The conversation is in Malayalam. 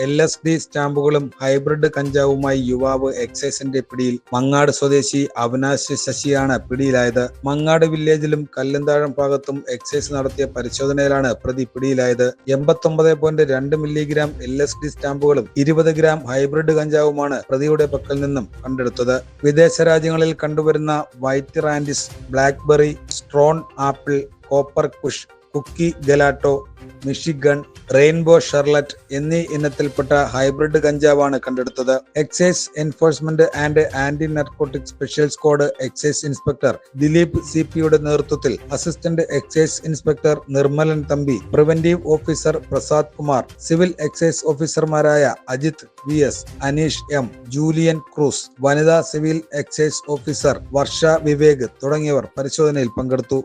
LSD സ്റ്റാമ്പുകളും ഹൈബ്രിഡ് കഞ്ചാവുമായി യുവാവ് എക്സൈസിന്റെ പിടിയിൽ. മങ്ങാട് സ്വദേശി അവിനാശ് ശശിയാണ് പിടിയിലായത്. മങ്ങാട് വില്ലേജിലും കല്ലുംതാഴം ഭാഗത്തും എക്സൈസ് നടത്തിയ പരിശോധനയിലാണ് പ്രതി പിടിയിലായത്. 89.2 മില്ലിഗ്രാം LSD സ്റ്റാമ്പുകളും 20 ഗ്രാം ഹൈബ്രിഡ് കഞ്ചാവുമാണ് പ്രതിയുടെ പക്കൽ നിന്നും കണ്ടെടുത്തത്. വിദേശ രാജ്യങ്ങളിൽ കണ്ടുവരുന്ന വൈറ്റ് റാൻഡിസ്, ബ്ലാക്ക്ബെറി, സ്ട്രോൺ apple, copper kush, cookie gelato, Michigan, rainbow ഷെർലറ്റ് എന്നീ ഇനത്തിൽപ്പെട്ട ഹൈബ്രിഡ് കഞ്ചാവാണ് കണ്ടെടുത്തത്. Excise enforcement and anti narcotic special squad excise inspector Dileep CP-യുടെ നേതൃത്വത്തിൽ assistant excise inspector Nirmalan Thampi, preventive officer Prasad Kumar, civil excise ഓഫീസർമാരായ Ajith VS, Aneesh M, Julian Cruz, വനിതാ civil excise officer Varsha Vivek തുടങ്ങിയവർ പരിശോധനയിൽ പങ്കെടുത്തു.